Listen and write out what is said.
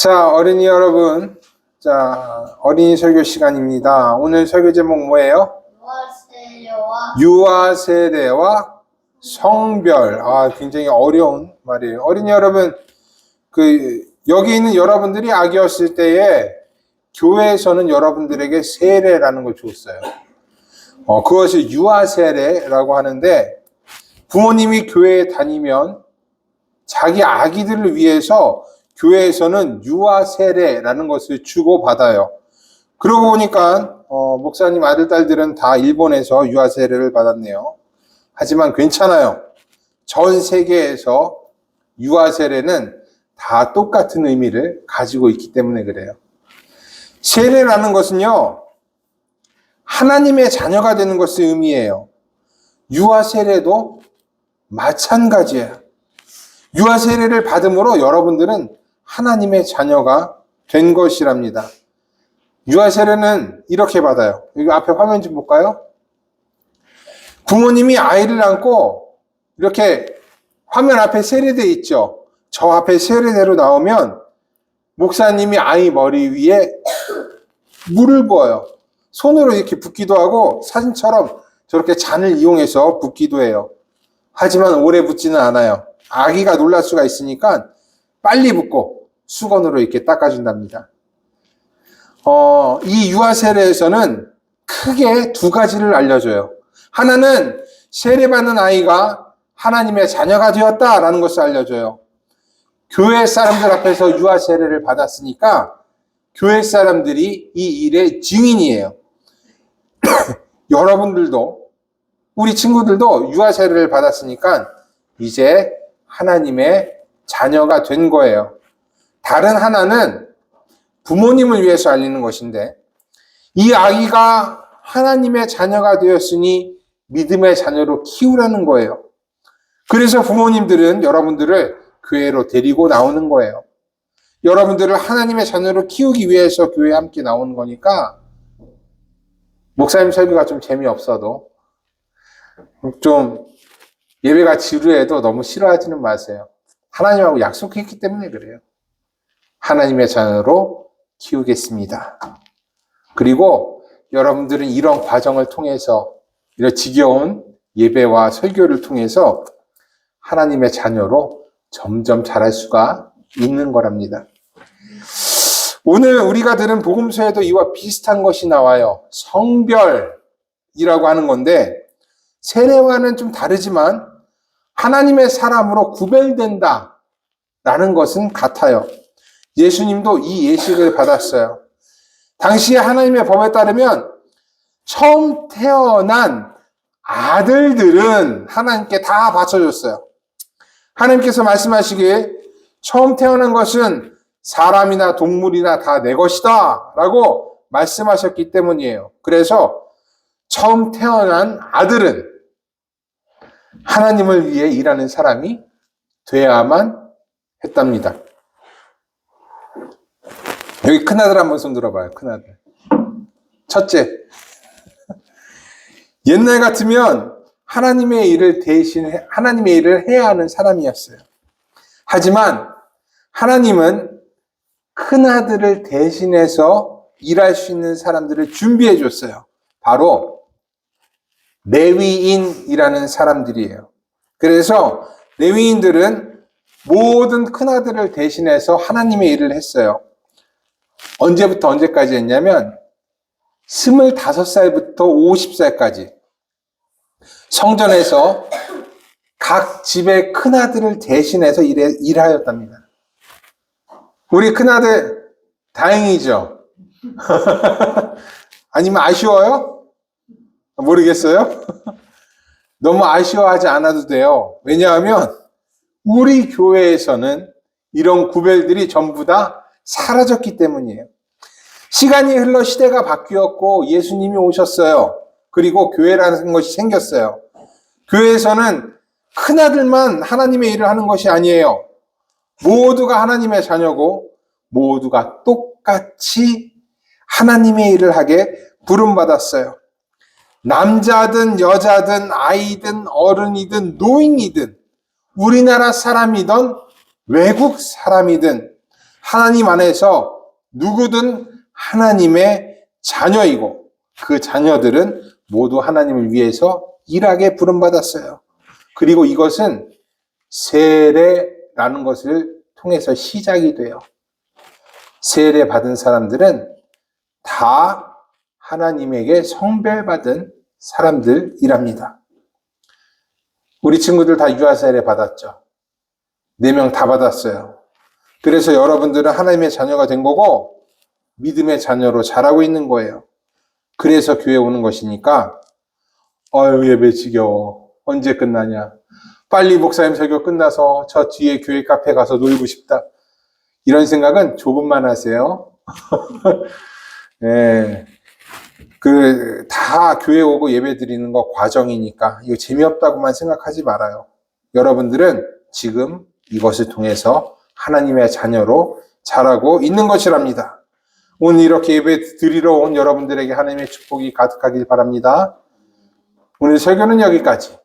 자, 어린이 여러분. 자, 어린이 설교 시간입니다. 오늘 설교 제목 뭐예요? 유아 세례와 성별. 굉장히 어려운 말이에요. 어린이 여러분, 여기 있는 여러분들이 아기였을 때에 교회에서는 여러분들에게 세례라는 걸 줬어요. 그것을 유아 세례라고 하는데, 부모님이 교회에 다니면 자기 아기들을 위해서 교회에서는 유아 세례라는 것을 주고받아요. 그러고 보니까 목사님 아들, 딸들은 다 일본에서 유아 세례를 받았네요. 하지만 괜찮아요. 전 세계에서 유아 세례는 다 똑같은 의미를 가지고 있기 때문에 그래요. 세례라는 것은요, 하나님의 자녀가 되는 것을 의미해요. 유아 세례도 마찬가지예요. 유아 세례를 받음으로 여러분들은 하나님의 자녀가 된 것이랍니다. 유아 세례는 이렇게 받아요. 여기 앞에 화면 좀 볼까요? 부모님이 아이를 안고 이렇게 화면 앞에 세례대 있죠. 저 앞에 세례대로 나오면 목사님이 아이 머리 위에 물을 부어요. 손으로 이렇게 붓기도 하고 사진처럼 저렇게 잔을 이용해서 붓기도 해요. 하지만 오래 붓지는 않아요. 아기가 놀랄 수가 있으니까 빨리 붓고 수건으로 이렇게 닦아준답니다. 이 유아 세례에서는 크게 두 가지를 알려줘요. 하나는 세례받는 아이가 하나님의 자녀가 되었다라는 것을 알려줘요. 교회 사람들 앞에서 유아 세례를 받았으니까 교회 사람들이 이 일의 증인이에요. 여러분들도, 우리 친구들도 유아 세례를 받았으니까 이제 하나님의 자녀가 된 거예요. 다른 하나는 부모님을 위해서 알리는 것인데, 이 아기가 하나님의 자녀가 되었으니 믿음의 자녀로 키우라는 거예요. 그래서 부모님들은 여러분들을 교회로 데리고 나오는 거예요. 여러분들을 하나님의 자녀로 키우기 위해서 교회에 함께 나오는 거니까, 목사님 설교가 좀 재미없어도, 좀 예배가 지루해도 너무 싫어하지는 마세요. 하나님하고 약속했기 때문에 그래요. 하나님의 자녀로 키우겠습니다. 그리고 여러분들은 이런 과정을 통해서, 이런 지겨운 예배와 설교를 통해서 하나님의 자녀로 점점 자랄 수가 있는 거랍니다. 오늘 우리가 들은 복음서에도 이와 비슷한 것이 나와요. 성별이라고 하는 건데, 세례와는 좀 다르지만 하나님의 사람으로 구별된다 라는 것은 같아요. 예수님도 이 예식을 받았어요. 당시에 하나님의 법에 따르면 처음 태어난 아들들은 하나님께 다 바쳐줬어요. 하나님께서 말씀하시기에 처음 태어난 것은 사람이나 동물이나 다 내 것이다 라고 말씀하셨기 때문이에요. 그래서 처음 태어난 아들은 하나님을 위해 일하는 사람이 돼야만 했답니다. 여기 큰아들 한번 손 들어봐요. 큰아들. 첫째. 옛날 같으면 하나님의 일을 해야 하는 사람이었어요. 하지만 하나님은 큰아들을 대신해서 일할 수 있는 사람들을 준비해 줬어요. 바로 레위인이라는 사람들이에요. 그래서 레위인들은 모든 큰아들을 대신해서 하나님의 일을 했어요. 언제부터 언제까지 했냐면 25살부터 50살까지 성전에서 각 집의 큰아들을 대신해서 일하였답니다. 우리 큰아들 다행이죠? 아니면 아쉬워요? 모르겠어요? 너무 아쉬워하지 않아도 돼요. 왜냐하면 우리 교회에서는 이런 구별들이 전부 다 사라졌기 때문이에요. 시간이 흘러 시대가 바뀌었고 예수님이 오셨어요. 그리고 교회라는 것이 생겼어요. 교회에서는 큰아들만 하나님의 일을 하는 것이 아니에요. 모두가 하나님의 자녀고 모두가 똑같이 하나님의 일을 하게 부름받았어요. 남자든 여자든 아이든 어른이든 노인이든 우리나라 사람이든 외국 사람이든 하나님 안에서 누구든 하나님의 자녀이고 그 자녀들은 모두 하나님을 위해서 일하게 부름받았어요. 그리고 이것은 세례라는 것을 통해서 시작이 돼요. 세례 받은 사람들은 다 하나님에게 성별받은 사람들이랍니다. 우리 친구들 다 유아 세례 받았죠. 4명 다 받았어요. 그래서 여러분들은 하나님의 자녀가 된 거고 믿음의 자녀로 자라고 있는 거예요. 그래서 교회 오는 것이니까 아유 예배 지겨워. 언제 끝나냐. 빨리 목사님 설교 끝나서 저 뒤에 교회 카페 가서 놀고 싶다. 이런 생각은 조금만 하세요. 네. 다 교회 오고 예배 드리는 거 과정이니까 이거 재미없다고만 생각하지 말아요. 여러분들은 지금 이것을 통해서 하나님의 자녀로 자라고 있는 것이랍니다. 오늘 이렇게 예배 드리러 온 여러분들에게 하나님의 축복이 가득하길 바랍니다. 오늘 설교는 여기까지.